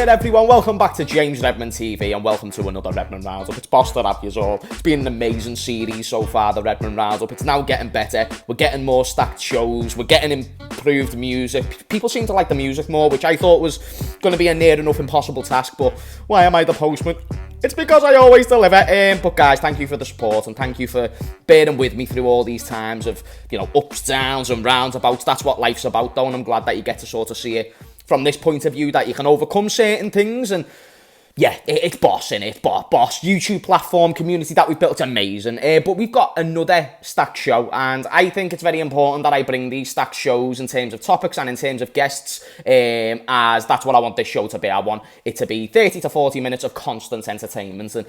there, everyone. Welcome back to James Redmond TV and welcome to another Redmond Roundup. It's boss that have you all. It's been an amazing series so far, the Redmond Roundup. It's now getting better. We're getting more stacked shows. We're getting improved music. People seem to like the music more, which I thought was going to be a near enough impossible task, but why am I the postman? It's because I always deliver. But guys, thank you for the support and thank you for bearing with me through all these times of, ups, downs and roundabouts. That's what life's about, though, and I'm glad that you get to sort of see it from this point of view, that you can overcome certain things. And yeah, it's boss, innit? Boss. YouTube platform, community that we've built, it's amazing. But we've got another stacked show, and I think it's very important that I bring these stacked shows in terms of topics and in terms of guests, as that's what I want this show to be. I want it to be 30 to 40 minutes of constant entertainment. And,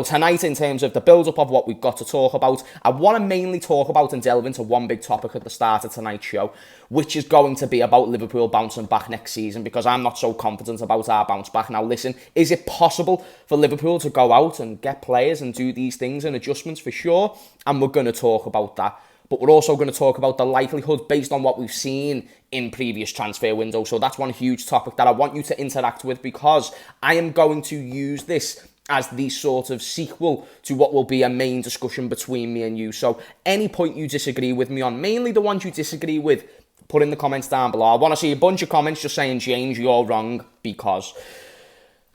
tonight, in terms of the build-up of what we've got to talk about, I want to mainly talk about and delve into one big topic at the start of tonight's show, which is going to be about Liverpool bouncing back next season, because I'm not so confident about our bounce back. Now, listen, is it possible for Liverpool to go out and get players and do these things and adjustments? For sure, and we're going to talk about that. But we're also going to talk about the likelihood based on what we've seen in previous transfer windows. So that's one huge topic that I want you to interact with, because I am going to use this as the sort of sequel to what will be a main discussion between me and you. So any point you disagree with me on, mainly the ones you disagree with, put in the comments down below. I want to see a bunch of comments just saying, James, you're wrong, because...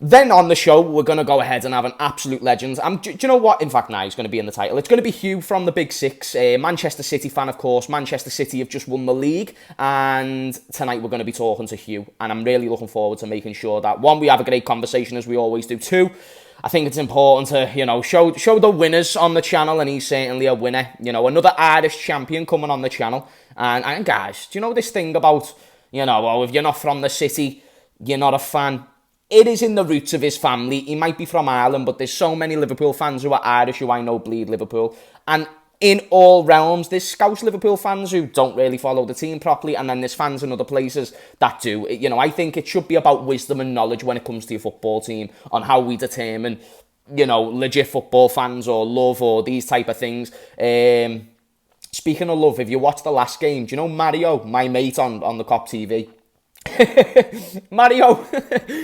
Then on the show, we're going to go ahead and have an absolute legend. Do you know what? In fact, he's going to be in the title. It's going to be Hugh from the Big Six, Manchester City fan, of course. Manchester City have just won the league, and tonight we're going to be talking to Hugh, and I'm really looking forward to making sure that, one, we have a great conversation as we always do. Two, I think it's important to, show the winners on the channel, and he's certainly a winner. Another Irish champion coming on the channel. And guys, do you know this thing about, if you're not from the city, you're not a fan? It is in the roots of his family. He might be from Ireland, but there's so many Liverpool fans who are Irish who I know bleed Liverpool. And in all realms, there's Scouse Liverpool fans who don't really follow the team properly, and then there's fans in other places that do. I think it should be about wisdom and knowledge when it comes to your football team, on how we determine, legit football fans or love or these type of things. Speaking of love, if you watched the last game, do you know Mario, my mate on the Cop TV? Mario,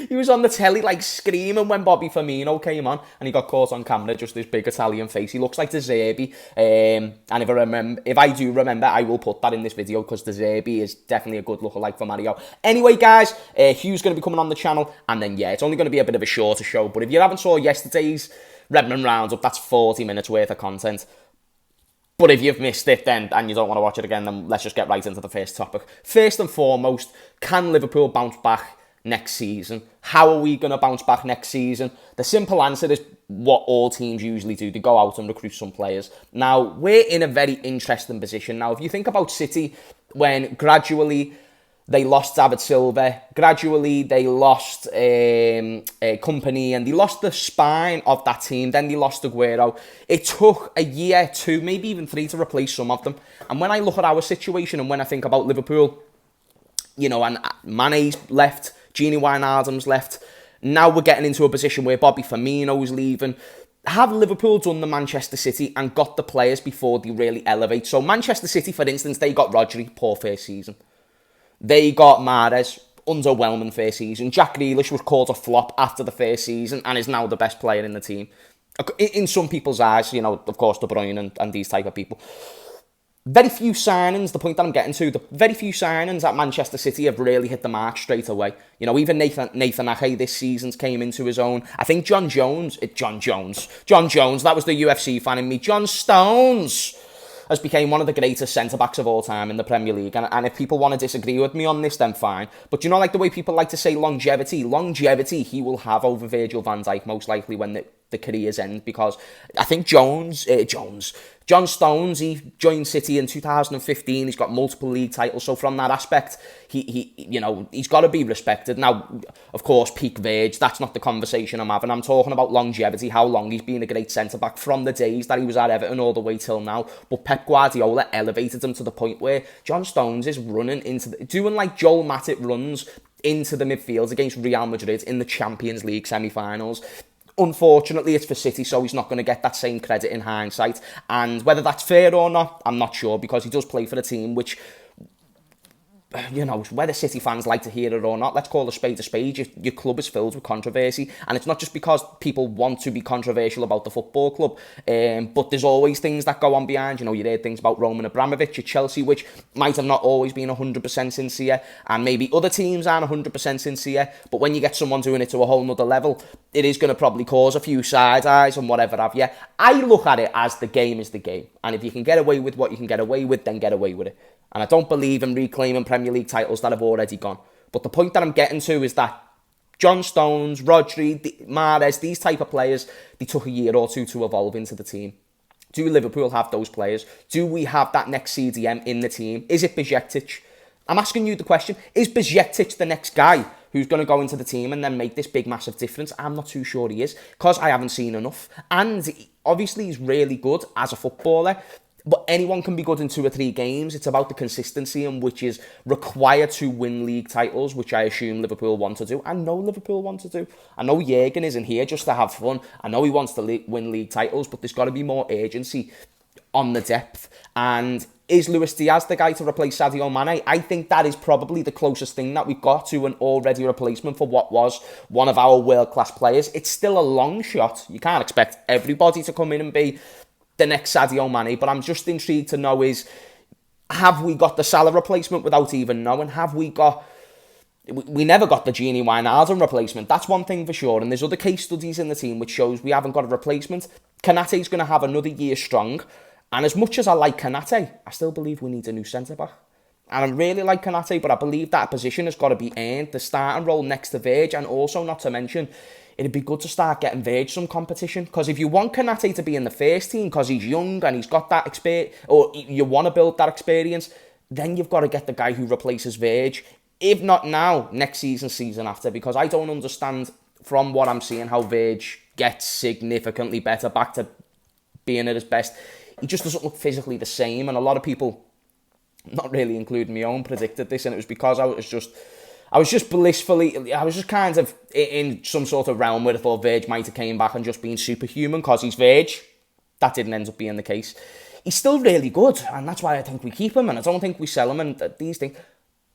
he was on the telly screaming when Bobby Firmino came on, and he got caught on camera, just this big Italian face. He looks like De Zerbi, and if I do remember, I will put that in this video, because De Zerbi is definitely a good lookalike for Mario. Anyway, guys, Hugh's going to be coming on the channel, and then it's only going to be a bit of a shorter show, but if you haven't saw yesterday's Redmond Roundup, that's 40 minutes worth of content. But if you've missed it then, and you don't want to watch it again, then let's just get right into the first topic. First and foremost, can Liverpool bounce back next season? How are we going to bounce back next season? The simple answer is what all teams usually do. They go out and recruit some players. Now, we're in a very interesting position. Now, if you think about City, when gradually they lost David Silva, gradually they lost Company, and they lost the spine of that team. Then they lost Aguero. It took a year, two, maybe even three to replace some of them. And when I look at our situation and when I think about Liverpool, and Mane's left, Gini Wijnaldum's left, now we're getting into a position where Bobby Firmino's leaving. Have Liverpool done the Manchester City and got the players before they really elevate? So Manchester City, for instance, they got Rodri, poor first season. They got Mahrez, underwhelming first season. Jack Grealish was called a flop after the first season and is now the best player in the team. In some people's eyes, of course, De Bruyne and these type of people. Very few signings, the point that I'm getting to, the very few signings at Manchester City have really hit the mark straight away. Even Nathan Ake this season's came into his own. I think John Jones, that was the UFC fan in me. John Stones has become one of the greatest centre-backs of all time in the Premier League. And if people want to disagree with me on this, then fine. But the way people like to say longevity he will have over Virgil van Dijk, most likely, when the careers end, because I think John Stones, he joined City in 2015. He's got multiple league titles, so from that aspect, he's got to be respected. Now, of course, peak Virg, that's not the conversation I'm having. I'm talking about longevity, how long he's been a great centre-back from the days that he was at Everton all the way till now. But Pep Guardiola elevated him to the point where John Stones is running doing like Joel Matip runs into the midfield against Real Madrid in the Champions League semi-finals. Unfortunately, it's for City, so he's not going to get that same credit in hindsight. And whether that's fair or not, I'm not sure, because he does play for a team which you know, whether City fans like to hear it or not, let's call a spade a spade. Your club is filled with controversy, and it's not just because people want to be controversial about the football club, but there's always things that go on behind. You know, you hear things about Roman Abramovich at Chelsea, which might have not always been 100% sincere, and maybe other teams aren't 100% sincere, but when you get someone doing it to a whole nother level, it is going to probably cause a few side eyes and whatever have you. I look at it as the game is the game, and if you can get away with what you can get away with, then get away with it. And I don't believe in reclaiming Premier League titles that have already gone. But the point that I'm getting to is that John Stones, Rodri, Mahrez, these type of players, they took a year or two to evolve into the team. Do Liverpool have those players? Do we have that next CDM in the team? Is it Bajcetic? I'm asking you the question. Is Bajcetic the next guy who's going to go into the team and then make this big, massive difference? I'm not too sure he is, because I haven't seen enough. And obviously he's really good as a footballer, but anyone can be good in 2 or 3 games. It's about the consistency, and which is required to win league titles, which I assume Liverpool want to do. I know Liverpool want to do. I know Jurgen isn't here just to have fun. I know he wants to win league titles, but there's got to be more urgency on the depth. And is Luis Diaz the guy to replace Sadio Mane? I think that is probably the closest thing that we've got to an already replacement for what was one of our world-class players. It's still a long shot. You can't expect everybody to come in and be the next Sadio Mane, but I'm just intrigued to know is, have we got the Salah replacement without even knowing? We never got the Gini Wijnaldum replacement. That's one thing for sure, and there's other case studies in the team which shows we haven't got a replacement. Konate's going to have another year strong, and as much as I like Konate, I still believe we need a new centre-back. And I really like Konate, but I believe that position has got to be earned, the starting role next to Verge, and also, not to mention, it'd be good to start getting Verge some competition. Because if you want Konate to be in the first team because he's young and he's got that experience, or you want to build that experience, then you've got to get the guy who replaces Verge. If not now, next season after. Because I don't understand, from what I'm seeing, how Verge gets significantly better, back to being at his best. He just doesn't look physically the same. And a lot of people, not really including my own, predicted this. And it was because I was just kind of in some sort of realm where I thought Verge might have came back and just been superhuman because he's Verge. That didn't end up being the case. He's still really good, and that's why I think we keep him, and I don't think we sell him and these things.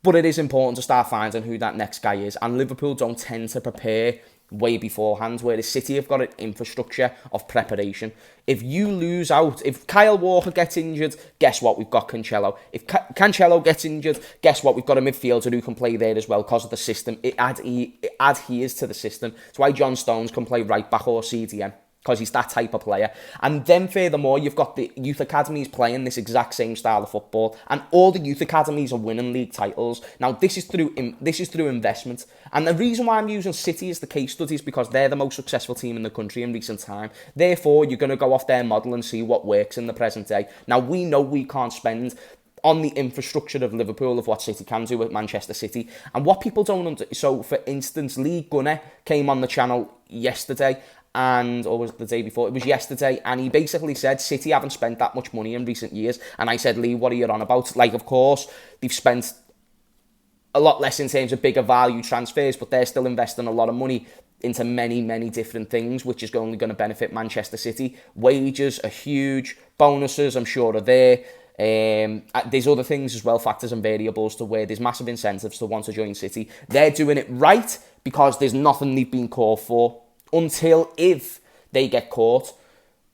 But it is important to start finding who that next guy is, and Liverpool don't tend to prepare way beforehand, whereas City have got an infrastructure of preparation. If you lose out, if Kyle Walker gets injured, guess what? We've got Cancelo. If Cancelo gets injured, guess what? We've got a midfielder who can play there as well because of the system. It adheres to the system. That's why John Stones can play right back or CDM, because he's that type of player. And then furthermore, you've got the youth academies playing this exact same style of football, and all the youth academies are winning league titles. Now, this is through investment. And the reason why I'm using City as the case study is because they're the most successful team in the country in recent time. Therefore, you're going to go off their model and see what works in the present day. Now, we know we can't spend on the infrastructure of Liverpool of what City can do with Manchester City. And what people don't understand, so for instance, Lee Gunner came on the channel yesterday, or was it the day before? It was yesterday, and he basically said City haven't spent that much money in recent years. And I said, Lee, what are you on about? Like, of course, they've spent a lot less in terms of bigger value transfers, but they're still investing a lot of money into many, many different things, which is only going to benefit Manchester City. Wages are huge, bonuses, I'm sure, are there. There's other things as well, factors and variables to where there's massive incentives to want to join City. They're doing it right because there's nothing they've been caught for. Until if they get caught,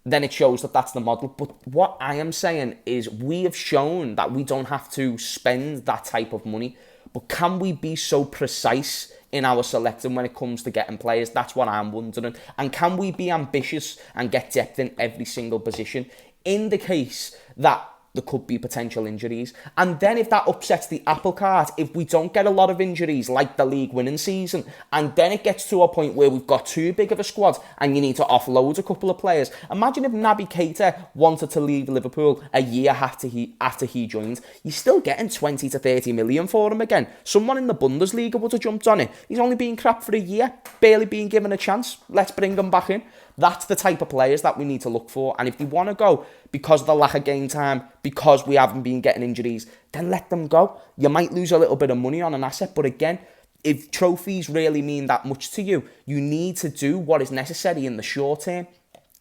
then it shows that that's the model. But what I am saying is we have shown that we don't have to spend that type of money. But can we be so precise in our selecting when it comes to getting players? That's what I'm wondering. And can we be ambitious and get depth in every single position in the case that there could be potential injuries? And then if that upsets the apple cart, if we don't get a lot of injuries like the league winning season, and then it gets to a point where we've got too big of a squad and you need to offload a couple of players. Imagine if Naby Keita wanted to leave Liverpool a year after he joined. You're still getting 20 to 30 million for him again. Someone in the Bundesliga would have jumped on it. He's only been crap for a year, barely being given a chance. Let's bring him back in. That's the type of players that we need to look for. And if they want to go because of the lack of game time, because we haven't been getting injuries, then let them go. You might lose a little bit of money on an asset, but again, if trophies really mean that much to you, you need to do what is necessary in the short term.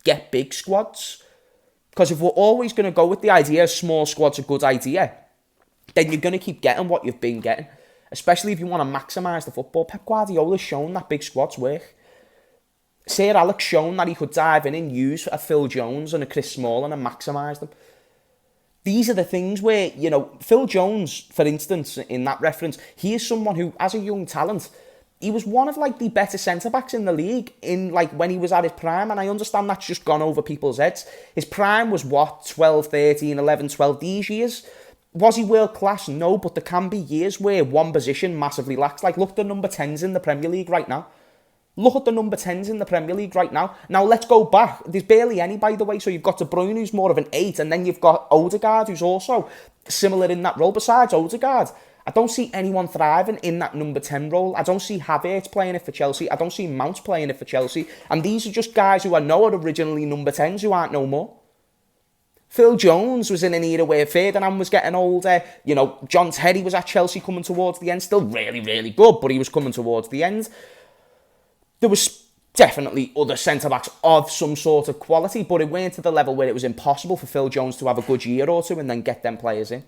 Get big squads. Because if we're always going to go with the idea small squad's a good idea, then you're going to keep getting what you've been getting. Especially if you want to maximise the football. Pep Guardiola's shown that big squads work. Sir Alex shown that he could dive in and use a Phil Jones and a Chris Smalling and maximise them. These are the things where, you know, Phil Jones, for instance, in that reference, he is someone who, as a young talent, he was one of, like, the better centre-backs in the league in, like, when he was at his prime, and I understand that's just gone over people's heads. His prime was, 12, 13, 11, 12, these years. Was he world-class? No, but there can be years where one position massively lacks. Like, look at the number 10s in the Premier League right now. Look at the number 10s in the Premier League right now. Now, let's go back. There's barely any, by the way. So you've got De Bruyne, who's more of an 8, and then you've got Odegaard, who's also similar in that role. Besides Odegaard, I don't see anyone thriving in that number 10 role. I don't see Havertz playing it for Chelsea. I don't see Mount playing it for Chelsea. And these are just guys who I know are originally number 10s who aren't no more. Phil Jones was in an era where Ferdinand was getting older. You know, John Terry was at Chelsea coming towards the end. Still really, really good, but he was coming towards the end. There was definitely other centre-backs of some sort of quality, but it went to the level where it was impossible for Phil Jones to have a good year or two and then get them players in.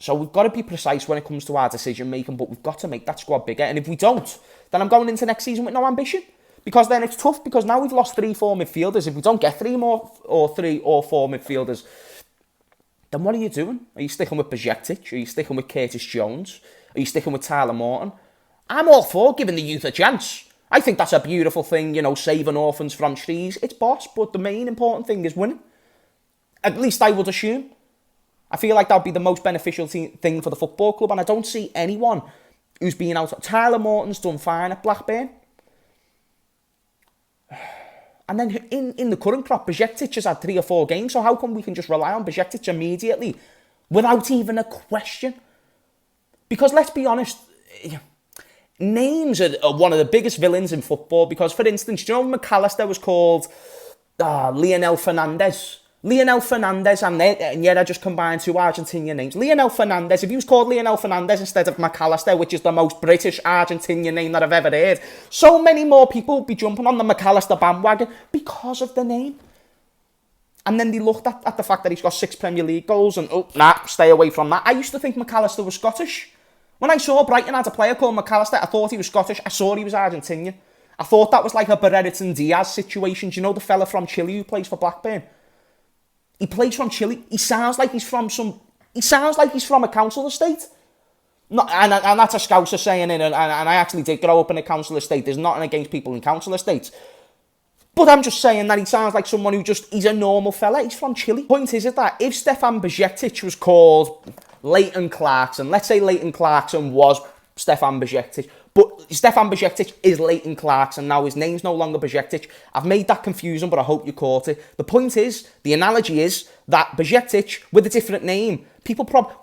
So we've got to be precise when it comes to our decision-making, but we've got to make that squad bigger. And if we don't, then I'm going into next season with no ambition. Because then it's tough, because now we've lost 3-4 midfielders. If we don't get 3 or 4 midfielders, then what are you doing? Are you sticking with Bajcetic? Are you sticking with Curtis Jones? Are you sticking with Tyler Morton? I'm all for giving the youth a chance. I think that's a beautiful thing, you know, saving orphans from trees. It's boss, but the main important thing is winning. At least I would assume. I feel like that would be the most beneficial thing for the football club, and I don't see anyone who's been out. Tyler Morton's done fine at Blackburn. And then in the current crop, Bajcetic has had 3 or 4 games, so how come we can just rely on Bajcetic immediately without even a question? Because let's be honest, names are one of the biggest villains in football. Because, for instance, do you know McAllister was called Lionel Fernandez? Lionel Fernandez, and yet I just combined 2 Argentinian names. Lionel Fernandez, if he was called Lionel Fernandez instead of McAllister, which is the most British Argentinian name that I've ever heard, so many more people would be jumping on the McAllister bandwagon because of the name. And then they looked at the fact that he's got 6 Premier League goals and, stay away from that. I used to think McAllister was Scottish. When I saw Brighton had a player called McAllister, I thought he was Scottish. I saw he was Argentinian. I thought that was like a Brereton Diaz situation. Do you know the fella from Chile who plays for Blackburn? He plays from Chile. He sounds like he's from a council estate. Not, and that's a Scouser saying it, and I actually did grow up in a council estate. There's nothing against people in council estates. But I'm just saying that he sounds like someone he's a normal fella. He's from Chile. Point is that if Stefan Bajcetic was called Leighton Clarkson, let's say Leighton Clarkson was Stefan Bajcetic, but Stefan Bajcetic is Leighton Clarkson now. His name's no longer Bajcetic. I've made that confusing, but I hope you caught it. The point is, the analogy is that Bajcetic with a different name.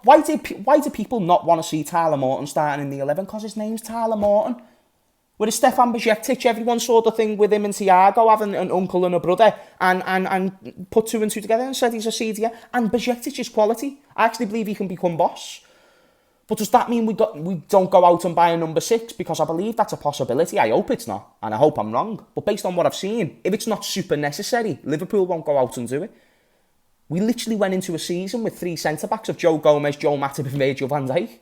Why do people not want to see Tyler Morton starting in the 11? Because his name's Tyler Morton. Whereas Stefan Bajcetic, everyone saw the thing with him and Thiago having an uncle and a brother and put 2 and 2 together and said he's a senior. And Bajcetic is quality. I actually believe he can become boss. But does that mean we don't go out and buy a number 6? Because I believe that's a possibility. I hope it's not, and I hope I'm wrong. But based on what I've seen, if it's not super necessary, Liverpool won't go out and do it. We literally went into a season with 3 centre-backs of Joe Gomez, Joel Matip and Virgil van Dijk.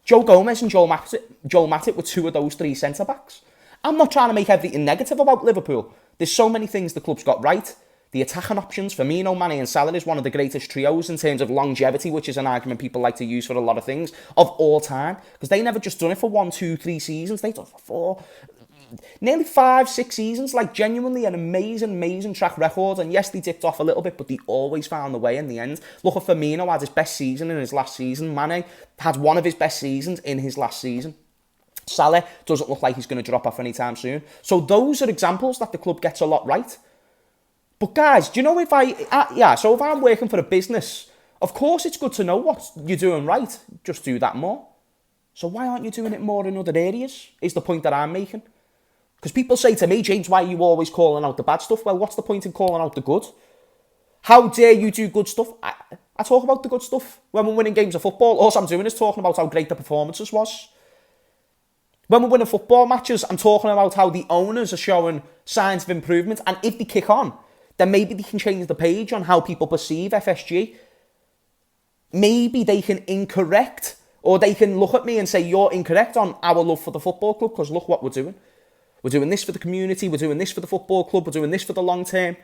Joe Gomez and Joel Matip were 2 of those 3 centre-backs. I'm not trying to make everything negative about Liverpool. There's so many things the club's got right. The attacking options, Firmino, Mane and Salah is one of the greatest trios in terms of longevity, which is an argument people like to use for a lot of things, of all time. Because they never just done it for 1, 2, 3 seasons. They've done it for 4, nearly 5, 6 seasons. Like, genuinely an amazing track record. And yes, they dipped off a little bit, but they always found the way in the end. Look at Firmino, had his best season in his last season. Mane had one of his best seasons in his last season. Salah doesn't look like he's going to drop off anytime soon. So those are examples that the club gets a lot right. But guys, do you know if I'm working for a business, of course it's good to know what you're doing right. Just do that more. So why aren't you doing it more in other areas, is the point that I'm making. Because people say to me, James, why are you always calling out the bad stuff? Well, what's the point in calling out the good? How dare you do good stuff? I talk about the good stuff. When we're winning games of football, all I'm doing is talking about how great the performances was. When we're winning football matches, I'm talking about how the owners are showing signs of improvement. And if they kick on, then maybe they can change the page on how people perceive FSG. maybe they can incorrect, or they can look at me and say, you're incorrect on our love for the football club, because look what we're doing. We're doing this for the community, we're doing this for the football club, we're doing this for the long term.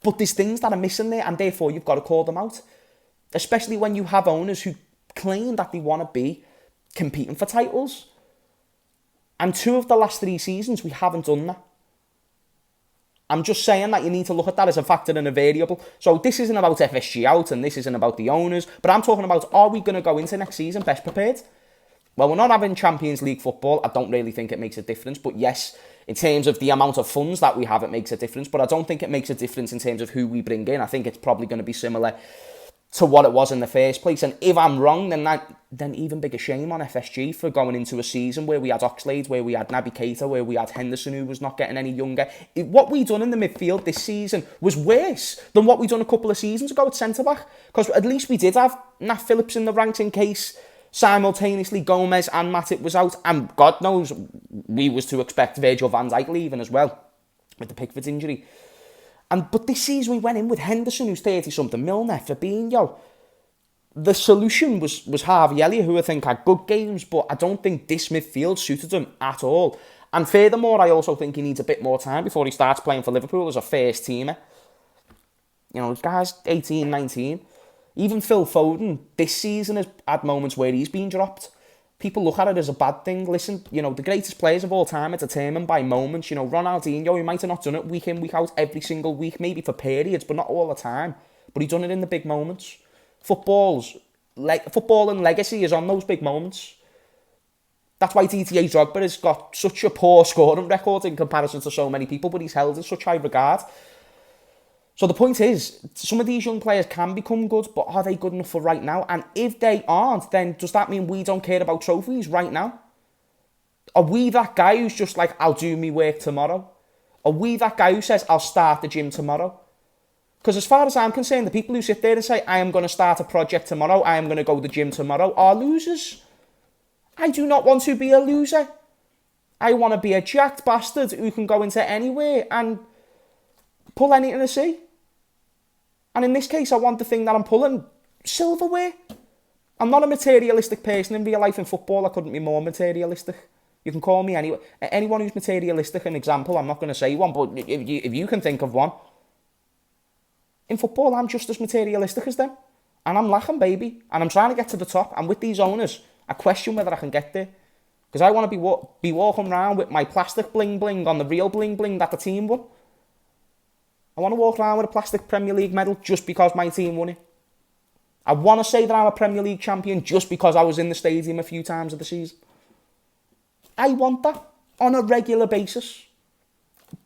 But there's things that are missing there, and therefore you've got to call them out. Especially when you have owners who claim that they want to be competing for titles. And 2 of the last 3 seasons, we haven't done that. I'm just saying that you need to look at that as a factor and a variable. So this isn't about FSG out, and this isn't about the owners, but I'm talking about, are we going to go into next season best prepared? Well, we're not having Champions League football. I don't really think it makes a difference. But yes, in terms of the amount of funds that we have, it makes a difference. But I don't think it makes a difference in terms of who we bring in. I think it's probably going to be similar to what it was in the first place. And if I'm wrong, then even bigger shame on FSG for going into a season where we had Oxlade, where we had Naby Keita, where we had Henderson, who was not getting any younger. What we done in the midfield this season was worse than what we done a couple of seasons ago at centre-back. Because at least we did have Nat Phillips in the ranks in case simultaneously Gomez and Matip was out. And God knows we was to expect Virgil van Dijk leaving as well with the Pickford injury. But this season we went in with Henderson, who's 30-something, Milner, Fabinho. The solution was Harvey Elliott, who I think had good games, but I don't think this midfield suited him at all. And furthermore, I also think he needs a bit more time before he starts playing for Liverpool as a first teamer. You know, this guy's 18, 19. Even Phil Foden, this season has had moments where he's been dropped. People look at it as a bad thing. Listen, you know, the greatest players of all time are determined by moments. You know, Ronaldinho, he might have not done it week in, week out, every single week, maybe for periods, but not all the time. But he done it in the big moments. Football and legacy is on those big moments. That's why Didier Drogba has got such a poor scoring record in comparison to so many people, but he's held in such high regard. So the point is, some of these young players can become good, but are they good enough for right now? And if they aren't, then does that mean we don't care about trophies right now? Are we that guy who's just like, I'll do me work tomorrow? Are we that guy who says, I'll start the gym tomorrow? Because as far as I'm concerned, the people who sit there and say, I am going to start a project tomorrow, I am going to go to the gym tomorrow, are losers. I do not want to be a loser. I want to be a jacked bastard who can go into anywhere and pull anything to see. And in this case, I want the thing that I'm pulling, silverware. I'm not a materialistic person in real life. In football, I couldn't be more materialistic. You can call me anyone who's materialistic an example. I'm not going to say one, but if you can think of one. In football, I'm just as materialistic as them. And I'm lacking, baby. And I'm trying to get to the top. And with these owners, I question whether I can get there. Because I want to be walking around with my plastic bling-bling on the real bling-bling that the team won. I want to walk around with a plastic Premier League medal just because my team won it. I want to say that I'm a Premier League champion just because I was in the stadium a few times of the season. I want that on a regular basis.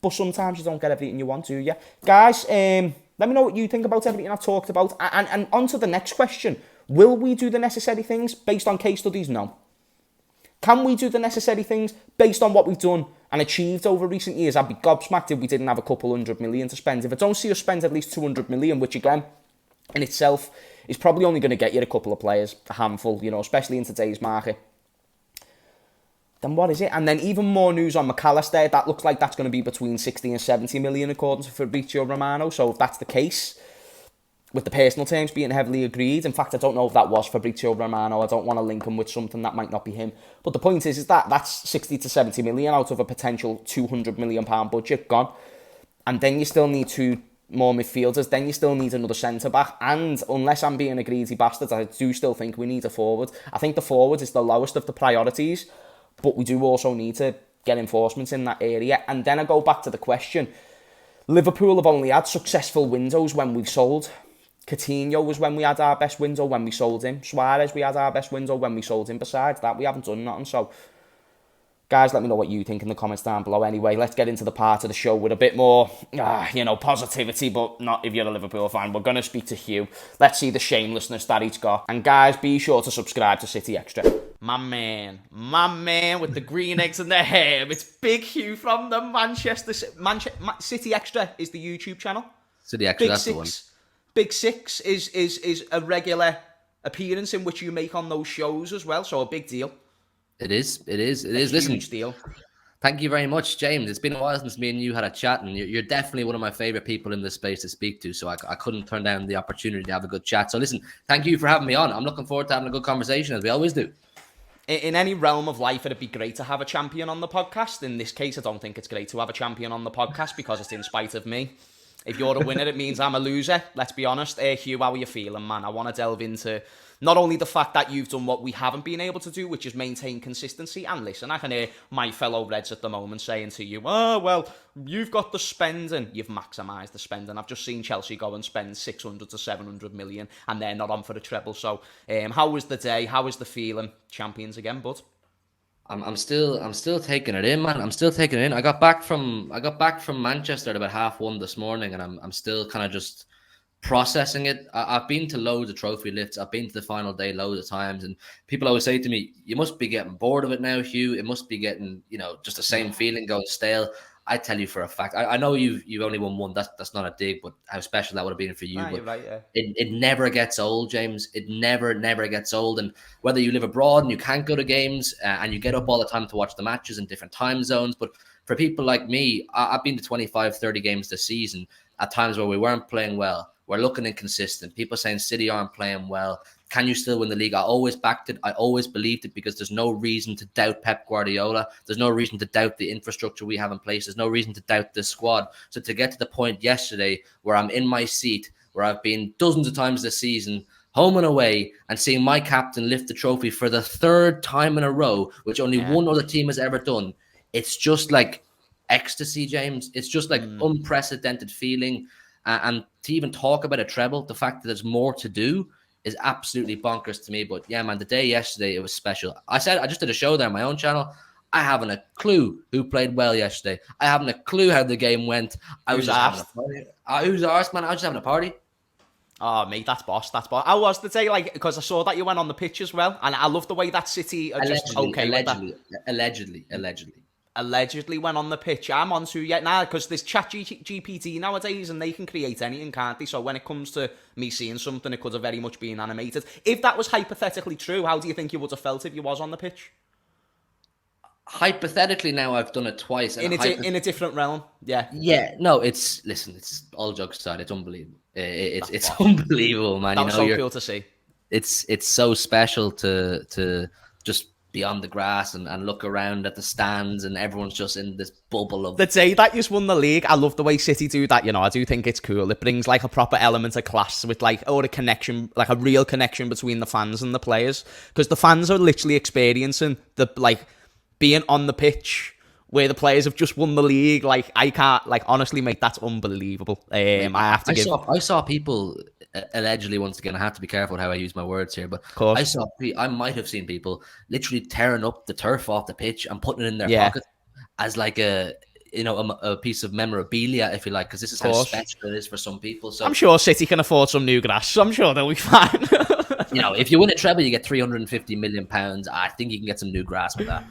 But sometimes you don't get everything you want, do you? Guys, let me know what you think about everything I've talked about. And on to the next question. Will we do the necessary things based on case studies? No. Can we do the necessary things based on what we've done and achieved over recent years? I'd be gobsmacked if we didn't have a couple 100 million to spend. If I don't see us spend at least 200 million, which again, in itself, is probably only going to get you a couple of players, a handful, you know, especially in today's market. Then what is it? And then even more news on McAllister. That looks like that's going to be between 60 and 70 million according to Fabrizio Romano. So if that's the case, with the personal terms being heavily agreed. In fact, I don't know if that was Fabrizio Romano. I don't want to link him with something that might not be him. But the point is that that's 60 to 70 million out of a potential £200 million budget gone. And then you still need 2 more midfielders. Then you still need another centre-back. And unless I'm being a greedy bastard, I do still think we need a forward. I think the forward is the lowest of the priorities. But we do also need to get enforcements in that area. And then I go back to the question. Liverpool have only had successful windows when we've sold. Coutinho was when we had our best window when we sold him. Suarez, we had our best window when we sold him. Besides that, we haven't done nothing. So, guys, let me know what you think in the comments down below. Anyway, let's get into the part of the show with a bit more, positivity, but not if you're a Liverpool fan. We're going to speak to Hugh. Let's see the shamelessness that he's got. And, guys, be sure to subscribe to CityXtra. My man with the green eggs and the hair. It's Big Hugh from the CityXtra is the YouTube channel. CityXtra, that's the one. Big Six is a regular appearance in which you make on those shows as well, so a big deal. It is. Listen, huge deal. Thank you very much, James. It's been a while since me and you had a chat, and you're definitely one of my favorite people in this space to speak to. So I couldn't turn down the opportunity to have a good chat. So listen, thank you for having me on. I'm looking forward to having a good conversation, as we always do. In any realm of life, it'd be great to have a champion on the podcast. In this case, I don't think it's great to have a champion on the podcast because it's in spite of me. If you're a winner, it means I'm a loser. Let's be honest. Hugh, how are you feeling, man? I want to delve into not only the fact that you've done what we haven't been able to do, which is maintain consistency. And listen, I can hear my fellow Reds at the moment saying to you, oh, well, you've got the spending. You've maximised the spending. I've just seen Chelsea go and spend 600 to 700 million and they're not on for the treble. So how was the day? How was the feeling? Champions again, bud. I'm still taking it in, man. I'm still taking it in. I got back from Manchester at about 1:30 this morning, and I'm still kind of just processing it. I've been to loads of trophy lifts. I've been to the final day loads of times, and people always say to me, "You must be getting bored of it now, Hugh. It must be getting, just the same feeling going stale." I tell you for a fact, I know you've only won one. That's not a dig, but how special that would have been for you. Ah, but you're right, yeah. it never gets old, James. It never gets old. And whether you live abroad and you can't go to games and you get up all the time to watch the matches in different time zones, but for people like me, I've been to 25, 30 games this season at times where we weren't playing well. We're looking inconsistent. People saying City aren't playing well. Can you still win the league? I always backed it. I always believed it because there's no reason to doubt Pep Guardiola. There's no reason to doubt the infrastructure we have in place. There's no reason to doubt this squad. So to get to the point yesterday where I'm in my seat, where I've been dozens of times this season, home and away, and seeing my captain lift the trophy for the third time in a row, which only one other team has ever done, it's just like ecstasy, James. It's just like unprecedented feeling. And to even talk about a treble, the fact that there's more to do is absolutely bonkers to me. But yeah, man, the day yesterday, it was special. I just did a show there on my own channel. I haven't a clue who played well yesterday. I haven't a clue how the game went. I was just having a party. Who's arsed, man? I was just having a party. Oh, mate, that's boss. How was the day? Like, because I saw that you went on the pitch as well, and I love the way that City are just okay with that. Allegedly went on the pitch. I'm on to yet now because there's chat GPT nowadays and they can create anything, can't they? So when it comes to me seeing something, it could have very much been animated. If that was hypothetically true, how do you think you would have felt if you was on the pitch? Hypothetically, now I've done it twice. In a different realm, yeah. Yeah, no, it's all jokes aside, it's unbelievable. It's unbelievable, man. That was so cool to see. It's so special to just be on the grass and look around at the stands and everyone's just in this bubble of... The day that you just won the league, I love the way City do that, I do think it's cool. It brings like a proper element of class with like, a connection, like a real connection between the fans and the players. Because the fans are literally experiencing the, like, being on the pitch where the players have just won the league. Like, I can't, like, honestly, mate, that's unbelievable. I have to I saw people... allegedly, once again, I have to be careful how I use my words here, but I might have seen people literally tearing up the turf off the pitch and putting it in their pocket as like a piece of memorabilia, if you like, because this is how special it is for some people. So I'm sure City can afford some new grass, so I'm sure they'll be fine. If you win a treble, you get £350 million. I think you can get some new grass with that.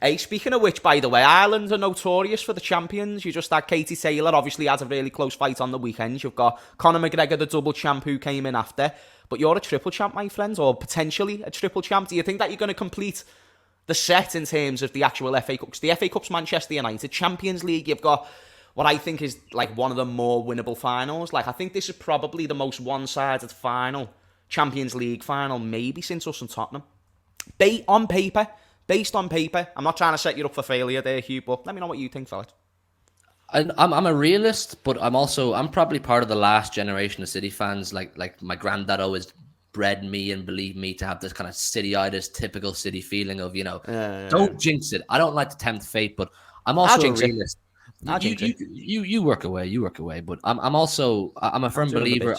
Hey, speaking of which, by the way, Ireland are notorious for the champions. You just had Katie Taylor, obviously had a really close fight on the weekend. You've got Conor McGregor, the double champ, who came in after. But you're a triple champ, my friends, or potentially a triple champ. Do you think that you're going to complete the set in terms of the actual FA Cup? Because the FA Cup's Manchester United. Champions League, you've got what I think is like one of the more winnable finals. Like, I think this is probably the most one-sided final, Champions League final, maybe since us and Tottenham. Based on paper, I'm not trying to set you up for failure there, Hugh, but let me know what you think, fella. I'm a realist, but I'm probably part of the last generation of City fans. Like my granddad always bred me and believed me to have this kind of City-itis, typical City feeling of, don't jinx it. I don't like to tempt fate, but I'm also a realist. You work away, but I'm a firm believer.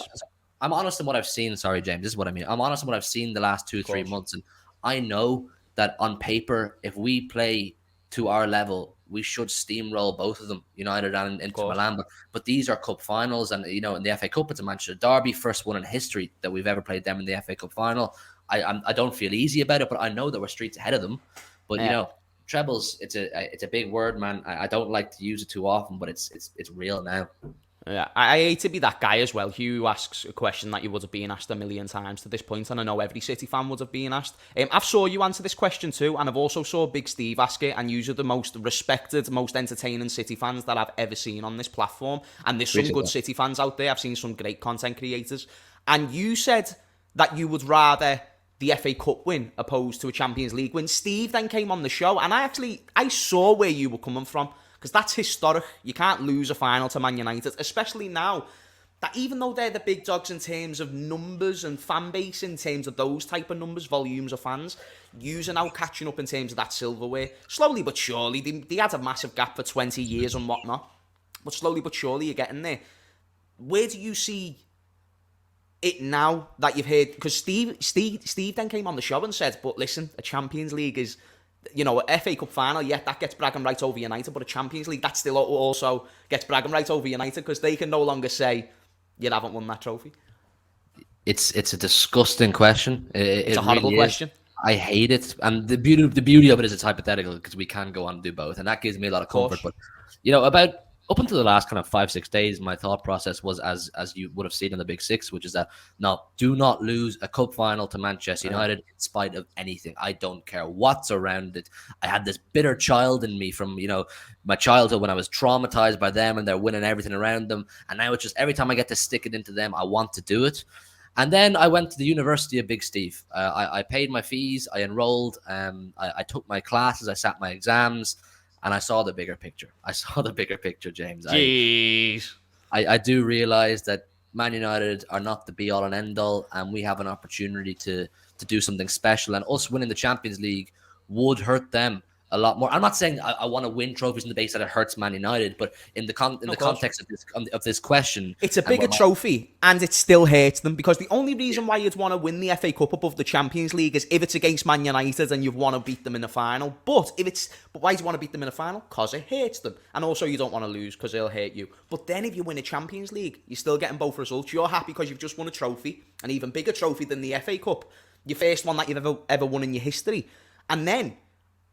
I'm honest in what I've seen. Sorry, James, this is what I mean. I'm honest in what I've seen the last 2-3 months, and I know that on paper, if we play to our level, we should steamroll both of them, United and Inter Milan. But these are cup finals, and in the FA Cup, it's a Manchester derby, first one in history that we've ever played them in the FA Cup final. I don't feel easy about it, but I know that we're streets ahead of them. But trebles, it's a big word, man. I don't like to use it too often, but it's real now. Yeah, I hate to be that guy as well, Hugh, who asks a question that you would have been asked a million times to this point, and I know every City fan would have been asked. I've saw you answer this question too, and I've also saw Big Steve ask it, and you are the most respected, most entertaining City fans that I've ever seen on this platform. And there's some good City fans out there. I've seen some great content creators. And you said that you would rather the FA Cup win opposed to a Champions League win. Steve then came on the show, and I saw where you were coming from. Because that's historic. You can't lose a final to Man United, especially now that even though they're the big dogs in terms of numbers and fan base, in terms of those type of numbers, volumes of fans, yous are now catching up in terms of that silverware. Slowly but surely, they had a massive gap for 20 years and whatnot. But slowly but surely, you're getting there. Where do you see it now that you've heard? Because Steve then came on the show and said, but listen, a Champions League is... a FA Cup final, yeah, that gets bragging rights over United, but a Champions League, that still also gets bragging rights over United because they can no longer say, you haven't won that trophy. It's a disgusting question. It's a horrible question. I hate it. And the beauty of it is it's hypothetical because we can go on and do both. And that gives me a lot of comfort. But, about up until the last kind of 5-6 days, my thought process was as you would have seen in the Big Six, which is that, no, do not lose a cup final to Manchester United in spite of anything. I don't care what's around it. I had this bitter child in me from, my childhood when I was traumatized by them and they're winning everything around them. And now it's just every time I get to stick it into them, I want to do it. And then I went to the University of Big Steve. I paid my fees. I enrolled. I took my classes. I sat my exams. And I saw the bigger picture. James. Jeez. I do realize that Man United are not the be-all and end-all, and we have an opportunity to do something special. And us winning the Champions League would hurt them a lot more. I'm not saying I want to win trophies in the base that it hurts Man United, but in the context of this question, it's a bigger trophy, and it still hurts them because the only reason why you'd want to win the FA Cup above the Champions League is if it's against Man United and you want to beat them in the final. But why do you want to beat them in the final? Because it hurts them, and also you don't want to lose because it'll hurt you. But then if you win a Champions League, you're still getting both results. You're happy because you've just won a trophy, an even bigger trophy than the FA Cup, your first one that you've ever won in your history, and then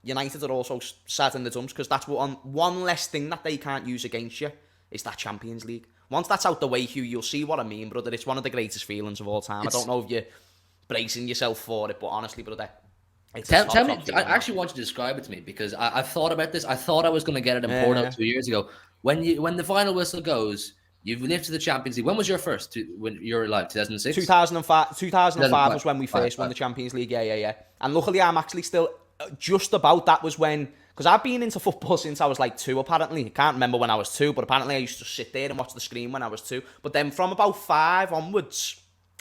United are also sad in the dumps because that's one less thing that they can't use against you is that Champions League. Once that's out the way, Hugh, you'll see what I mean, brother. It's one of the greatest feelings of all time. I don't know if you're bracing yourself for it, but honestly, brother, tell me. I actually want you to describe it to me because I've thought about this. I thought I was going to get it in Porto 2 years ago. When the final whistle goes, you've lived to the Champions League. When was your first? When you were alive? 2006? 2005 was when we first won the Champions League. Yeah. And luckily, I'm actually still... just about that was when, because I've been into football since I was like 2 apparently. I can't remember when I was 2, but apparently I used to sit there and watch the screen when I was 2. But then from about 5 onwards,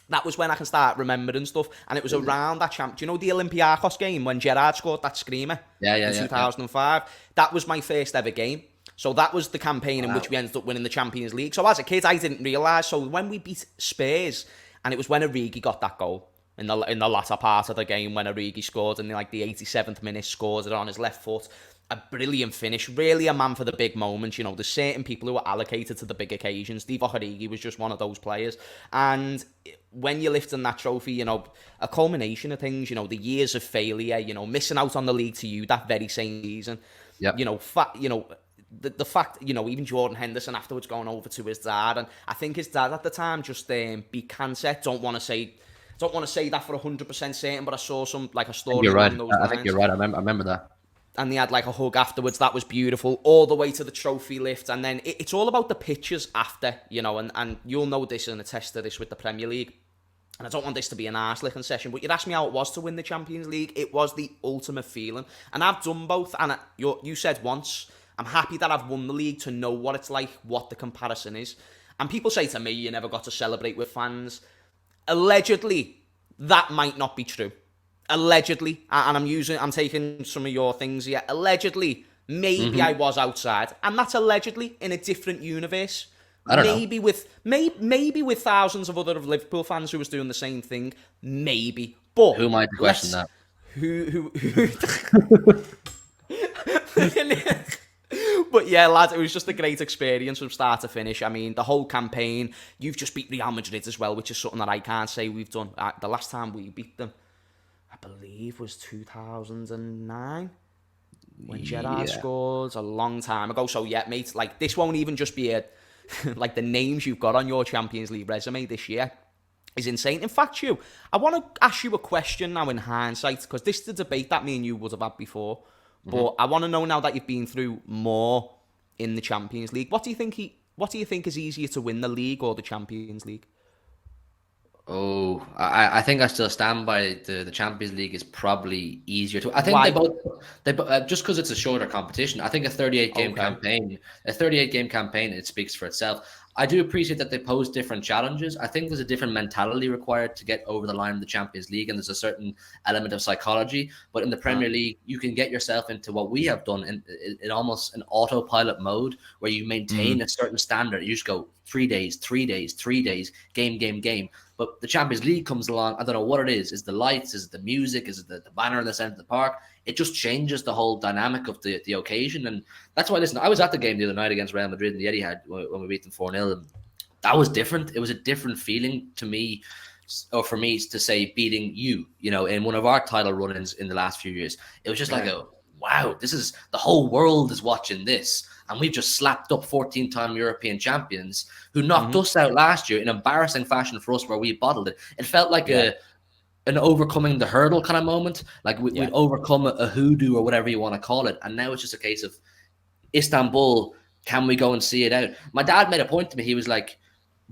that was when I can start remembering stuff. And it was around that do you know the Olympiacos game when Gerrard scored that screamer? In 2005. That was my first ever game. So that was the campaign in which we ended up winning the Champions League. So as a kid, I didn't realise. So when we beat Spurs, and it was when Origi got that goal. In the latter part of the game when Origi scored in the 87th minute, scored it on his left foot. A brilliant finish, really a man for the big moments. There's certain people who are allocated to the big occasions. Divock Origi was just one of those players. And when you're lifting that trophy, a culmination of things, the years of failure, missing out on the league to you that very same season. Yep. The fact, even Jordan Henderson afterwards going over to his dad. And I think his dad at the time just beat cancer. Don't want to say that for 100% certain, but I saw a story. You're right. I think you're right. I remember that. And they had a hug afterwards. That was beautiful. All the way to the trophy lift. And then it's all about the pictures after, and you'll know this and attest to this with the Premier League. And I don't want this to be an arse-licking session, but you'd ask me how it was to win the Champions League. It was the ultimate feeling. And I've done both. And you said once, I'm happy that I've won the league to know what it's like, what the comparison is. And people say to me, you never got to celebrate with fans. Allegedly, that might not be true. Allegedly, and I'm taking some of your things here. Allegedly, maybe I was outside, and that's allegedly in a different universe. I don't know. Maybe with thousands of other Liverpool fans who was doing the same thing. Maybe, but who might question that? Who? But yeah, lads, it was just a great experience from start to finish. I mean, the whole campaign, you've just beat Real Madrid as well, which is something that I can't say we've done. The last time we beat them, I believe, was 2009, when Gerrard scored, a long time ago. So yeah, mate, this won't even just be a like the names you've got on your Champions League resume this year is insane. In fact, I want to ask you a question now in hindsight, because this is the debate that me and you would have had before. But I want to know now that you've been through more in the Champions League. What do you think is easier to win, the league or the Champions League? Oh, I think I still stand by the Champions League is probably easier to. I think Why? they both just because it's a shorter competition. I think a 38 game campaign, it speaks for itself. I do appreciate that they pose different challenges. I think there's a different mentality required to get over the line in the Champions League, and there's a certain element of psychology. But in the Premier League, you can get yourself into what we have done in almost an autopilot mode, where you maintain a certain standard. You just go 3 days, 3 days, 3 days, game. But the Champions League comes along. I don't know what it is. Is the lights? Is it the music? Is it the banner in the centre of the park? It just changes the whole dynamic of the occasion. And that's why, listen, I was at the game the other night against Real Madrid in the Etihad when we beat them 4-0. And that was different. It was a different feeling to me, or for me to say, beating you, in one of our title run-ins in the last few years. It was just like, wow, this is, the whole world is watching this. And we've just slapped up 14-time European champions who knocked us out last year in embarrassing fashion for us, where we bottled it. It felt like an overcoming the hurdle kind of moment. Like we'd overcome a hoodoo or whatever you want to call it. And now it's just a case of Istanbul, can we go and see it out? My dad made a point to me. He was like,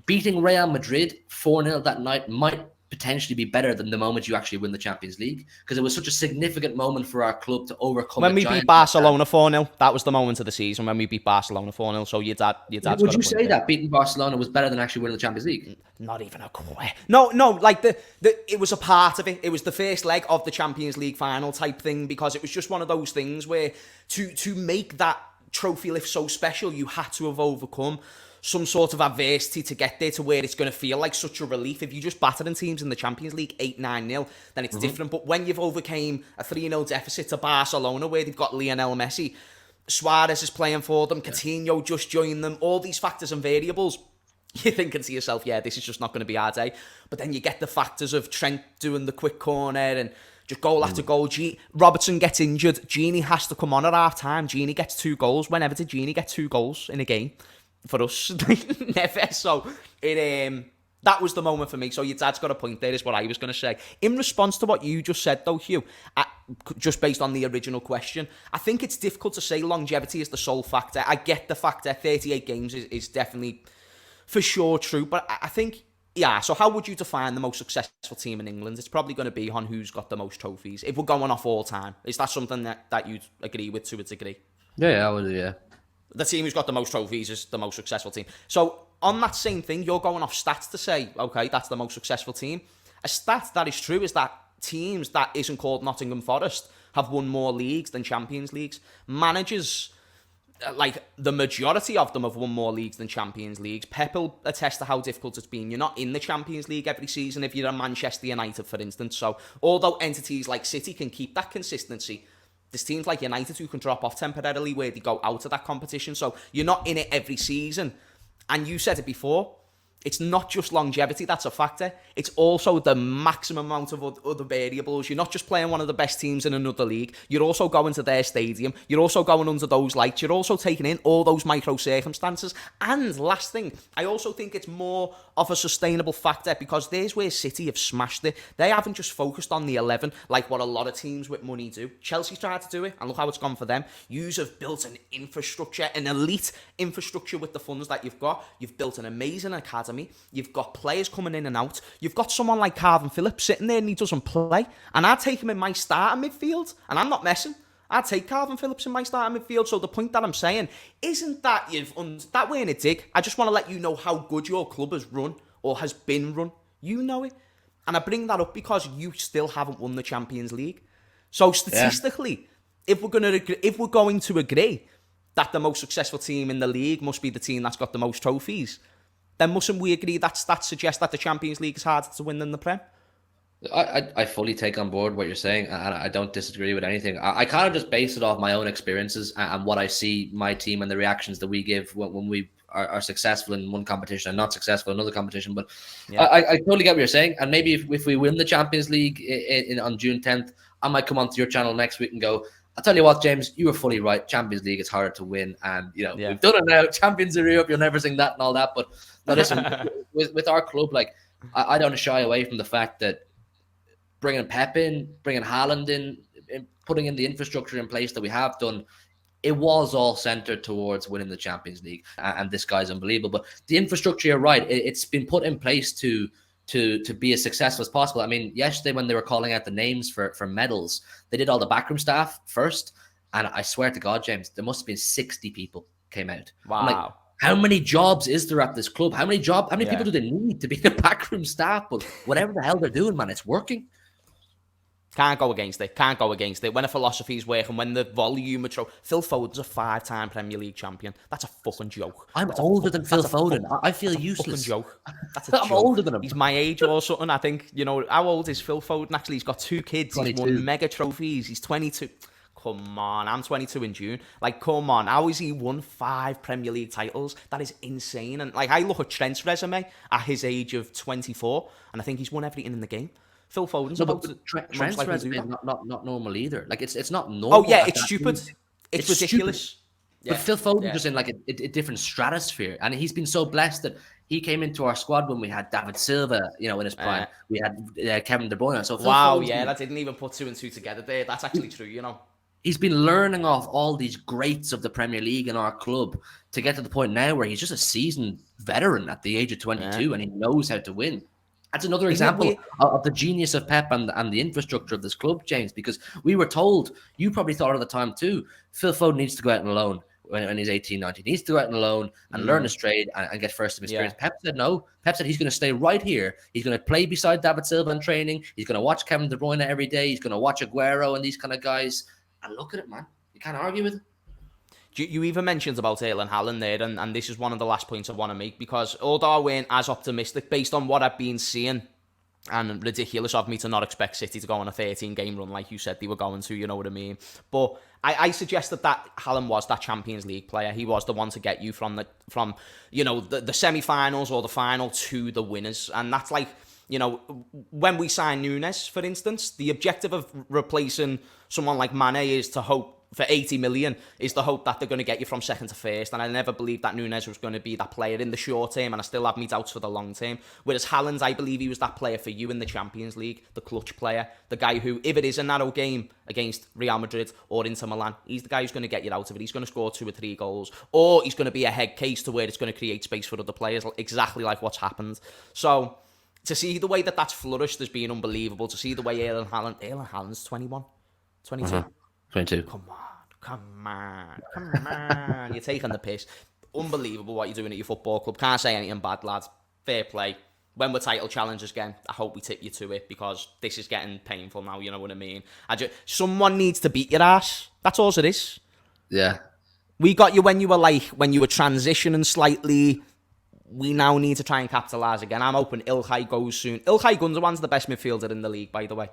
beating Real Madrid 4-0 that night might potentially be better than the moment you actually win the Champions League, because it was such a significant moment for our club to overcome. When we beat Barcelona 4-0, that was the moment of the season when we beat Barcelona 4-0. So your dad's would you say that beating Barcelona was better than actually winning the Champions League? Not even a quite. No, like it was a part of it. It was the first leg of the Champions League final type thing, because it was just one of those things where to make that trophy lift so special, you had to have overcome some sort of adversity to get there, to where it's going to feel like such a relief. If you just battering teams in the Champions League 8-9-0, then it's different. But when you've overcame a 3-0 deficit to Barcelona, where they've got Lionel Messi, Suarez is playing for them, Coutinho just joined them, all these factors and variables, you're thinking to yourself, this is just not going to be our day. But then you get the factors of Trent doing the quick corner and just goal after goal. Robertson gets injured. Gini has to come on at half time. Gini gets 2 goals. Whenever did Gini get 2 goals in a game? For us, never. So that was the moment for me. So your dad's got a point there, is what I was going to say. In response to what you just said, though, Hugh, just based on the original question, I think it's difficult to say longevity is the sole factor. I get the factor 38 games is definitely for sure true, but I think, so how would you define the most successful team in England? It's probably going to be on who's got the most trophies. If we're going off all time, is that something that you'd agree with to a degree? Yeah, I would, yeah. The team who's got the most trophies is the most successful team. So on that same thing, you're going off stats to say, okay, that's the most successful team. A stat that is true is that teams that isn't called Nottingham Forest have won more leagues than Champions Leagues. Managers, like the majority of them, have won more leagues than Champions Leagues. Pep will attest to how difficult it's been. You're not in the Champions League every season if you're a Manchester United, for instance. So although entities like City can keep that consistency, there's teams like United who can drop off temporarily where they go out of that competition. So you're not in it every season. And you said it before, it's not just longevity that's a factor. It's also the maximum amount of other variables. You're not just playing one of the best teams in another league. You're also going to their stadium. You're also going under those lights. You're also taking in all those micro circumstances. And last thing, I also think it's more of a sustainable factor, because there's where City have smashed it. They haven't just focused on the 11 like what a lot of teams with money do. Chelsea's tried to do it, and look how it's gone for them. Yous have built an infrastructure, an elite infrastructure with the funds that you've got. You've built an amazing academy. You've got players coming in and out. You've got someone like Calvin Phillips sitting there and he doesn't play. And I'd take him in my starting midfield, and I'm not messing. I'd take Calvin Phillips in my starting midfield. So the point that I'm saying isn't that that way in a dig. I just want to let you know how good your club has run or has been run. You know it. And I bring that up because you still haven't won the Champions League. So statistically, if we're going to agree that the most successful team in the league must be the team that's got the most trophies, then mustn't we agree that stats suggest that the Champions League is harder to win than the Prem? I fully take on board what you're saying, and I don't disagree with anything. I kind of just base it off my own experiences and what I see my team and the reactions that we give when we are successful in one competition and not successful in another competition. But I totally get what you're saying. And maybe if we win the Champions League on June 10th, I might come onto your channel next week and go, I'll tell you what, James, you were fully right. Champions League is harder to win, and we've done it now. Champions of Europe, you'll never sing that and all that. But no, listen, with our club, like I don't shy away from the fact that bringing Pep in, bringing Haaland in, putting in the infrastructure in place that we have done, it was all centered towards winning the Champions League, and this guy's unbelievable. But the infrastructure, you're right, it's been put in place to be as successful as possible. I mean, yesterday when they were calling out the names for medals, they did all the backroom staff first, and I swear to God, James, there must have been 60 people came out. Wow. I'm like, how many jobs is there at this club? How many people do they need to be the backroom staff? But whatever the hell they're doing, man, it's working. Can't go against it. When a philosophy's working, when the volume of Phil Foden's a 5-time Premier League champion. That's a fucking joke. I'm older than Phil Foden. I feel useless. Joke. That's a joke. I'm older than him. He's my age or something. I think, how old is Phil Foden? Actually, he's got 2 kids. 22. He's won mega trophies. He's 22. Come on, I'm 22 in June. Like, come on, how has he won 5 Premier League titles? That is insane. And like, I look at Trent's resume at his age of 24, and I think he's won everything in the game. Phil Foden's about to Trent's resume is not normal either. Like it's not normal. Oh yeah, it's stupid. It's ridiculous. Stupid. Yeah. But Phil Foden's just in like a different stratosphere, and he's been so blessed that he came into our squad when we had David Silva, in his prime. We had Kevin De Bruyne. So that didn't even put 2 and 2 together there. That's actually true. He's been learning off all these greats of the Premier League in our club to get to the point now where he's just a seasoned veteran at the age of 22, and he knows how to win. That's another example of the genius of Pep and the infrastructure of this club, James, because we were told, you probably thought at the time too, Phil Foden needs to go out on loan when he's 18, 19. He needs to go out on loan and learn his trade and get first-time experience. Yeah. Pep said no. Pep said he's going to stay right here. He's going to play beside David Silva in training. He's going to watch Kevin De Bruyne every day. He's going to watch Aguero and these kind of guys. And look at it, man. You can't argue with it. You even mentioned about Erling Haaland there, and this is one of the last points I want to make, because although I weren't as optimistic based on what I've been seeing, and ridiculous of me to not expect City to go on a 13-game run like you said they were going to, you know what I mean? But I suggested that Haaland was that Champions League player. He was the one to get you from the semi-finals or the final to the winners. And that's like, when we sign Nunes, for instance, the objective of replacing someone like Mane is to hope for 80 million is the hope that they're going to get you from second to first. And I never believed that Nunes was going to be that player in the short term, and I still have me doubts for the long term. Whereas Haaland, I believe he was that player for you in the Champions League, the clutch player, the guy who, if it is a narrow game against Real Madrid or Inter Milan, he's the guy who's going to get you out of it. He's going to score 2 or 3 goals, or he's going to be a head case to where it's going to create space for other players, exactly like what's happened. So to see the way that's flourished has been unbelievable. To see the way Erling Haaland's 21, 22. 22. Come on. You're taking the piss. Unbelievable what you're doing at your football club. Can't say anything bad, lads. Fair play. When we're title challengers again, I hope we tip you to it, because this is getting painful now, you know what I mean? Someone needs to beat your ass. That's all it is. Yeah. We got you when you were transitioning slightly. We now need to try and capitalise again. I'm hoping Ilkay goes soon. Ilkay Gundogan's the best midfielder in the league, by the way.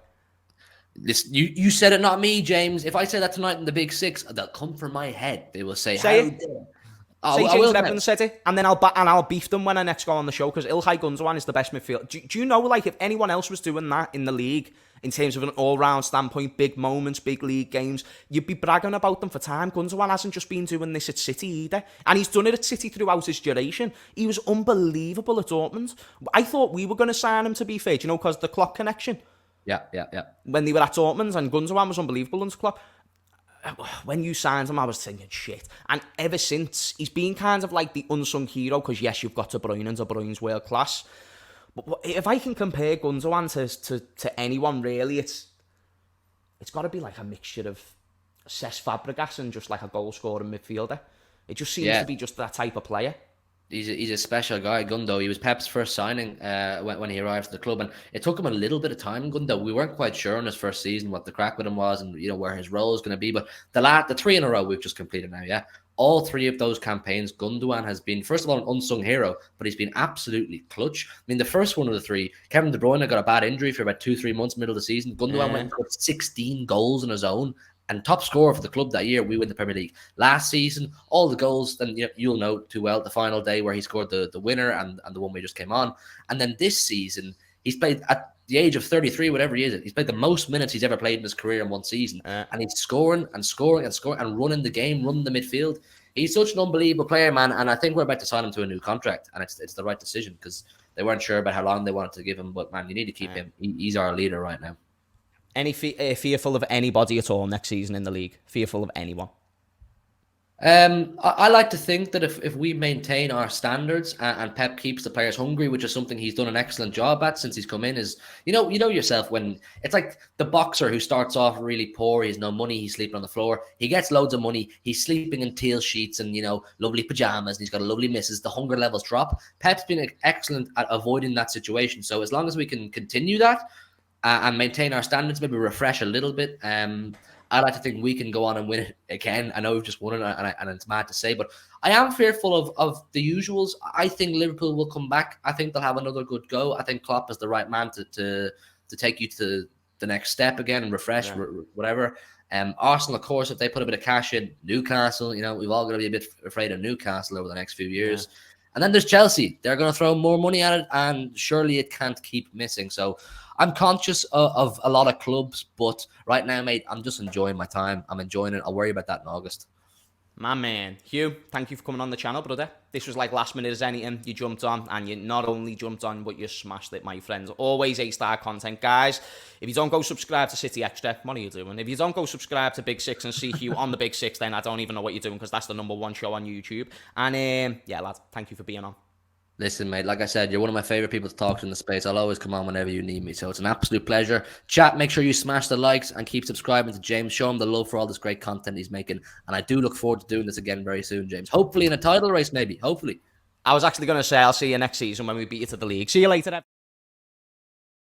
Listen, you said it, not me, James. If I say that tonight in the Big Six, they'll come for my head. They will say James Redmond said it, and then I'll beef them when I next go on the show, because Ilkay Gundogan is the best midfielder. Do you know, like, if anyone else was doing that in the league, in terms of an all-round standpoint, big moments, big league games, you'd be bragging about them for time. Gundogan hasn't just been doing this at City either, and he's done it at City throughout his duration. He was unbelievable at Dortmund. I thought we were going to sign him, to be fair, because the Klopp connection. Yeah. When they were at Dortmund, and Gundogan was unbelievable under Klopp. When you signed him, I was thinking, shit. And ever since, he's been kind of like the unsung hero, because yes, you've got De Bruyne, and De Bruyne's world class. But if I can compare Gundogan to anyone, really, it's got to be like a mixture of Cesc Fabregas and just like a goal-scoring midfielder. It just seems to be just that type of player. He's a special guy, Gundo. He was Pep's first signing when he arrived at the club, and it took him a little bit of time, Gundo. We weren't quite sure in his first season what the crack with him was, and where his role is going to be. But the 3 in a row we've just completed now, yeah. All 3 of those campaigns, Gundogan has been, first of all, an unsung hero, but he's been absolutely clutch. I mean, the first one of the 3, Kevin De Bruyne got a bad injury for about 2-3 months, middle of the season. Gundogan went and got 16 goals on his own, and top scorer for the club that year. We win the Premier League. Last season, all the goals, and you'll know too well, the final day where he scored the winner and the one we just came on. And then this season, he's played at the age of 33, whatever he is. He's played the most minutes he's ever played in his career in one season. And he's scoring and scoring and scoring and running the game, running the midfield. He's such an unbelievable player, man. And I think we're about to sign him to a new contract. And it's the right decision because they weren't sure about how long they wanted to give him. But, man, you need to keep him. He's our leader right now. Any fearful of anybody at all next season in the league? Fearful of anyone? I like to think that if we maintain our standards and Pep keeps the players hungry, which is something he's done an excellent job at since he's come in, is you know yourself when it's like the boxer who starts off really poor, he has no money, he's sleeping on the floor, he gets loads of money, he's sleeping in teal sheets and lovely pajamas, and he's got a lovely missus. The hunger levels drop. Pep's been excellent at avoiding that situation. So as long as we can continue that and maintain our standards, maybe refresh a little bit. I like to think we can go on and win it again. I know we've just won it, and it's mad to say, but I am fearful of the usuals. I think Liverpool will come back. I think they'll have another good go. I think Klopp is the right man to take you to the next step again and refresh, whatever. Arsenal, of course, if they put a bit of cash in, Newcastle, we've all got to be a bit afraid of Newcastle over the next few years. Yeah. And then there's Chelsea. They're going to throw more money at it, and surely it can't keep missing. So I'm conscious of a lot of clubs, but right now, mate, I'm just enjoying my time. I'm enjoying it. I'll worry about that in August. My man, Hugh, thank you for coming on the channel, brother. This was like last minute as anything. You jumped on, and you not only jumped on, but you smashed it, my friends. Always A-star content, guys. If you don't go subscribe to CityXtra, what are you doing? If you don't go subscribe to Big Six and see Hugh on the Big Six, then I don't even know what you're doing, because that's the #1 show on YouTube. And yeah, lad, thank you for being on. Listen, mate, like I said, you're one of my favorite people to talk to in the space. I'll always come on whenever you need me. So it's an absolute pleasure. Chat, make sure you smash the likes and keep subscribing to James. Show him the love for all this great content he's making. And I do look forward to doing this again very soon, James. Hopefully in a title race, maybe. Hopefully. I was actually going to say I'll see you next season when we beat you to the league. See you later,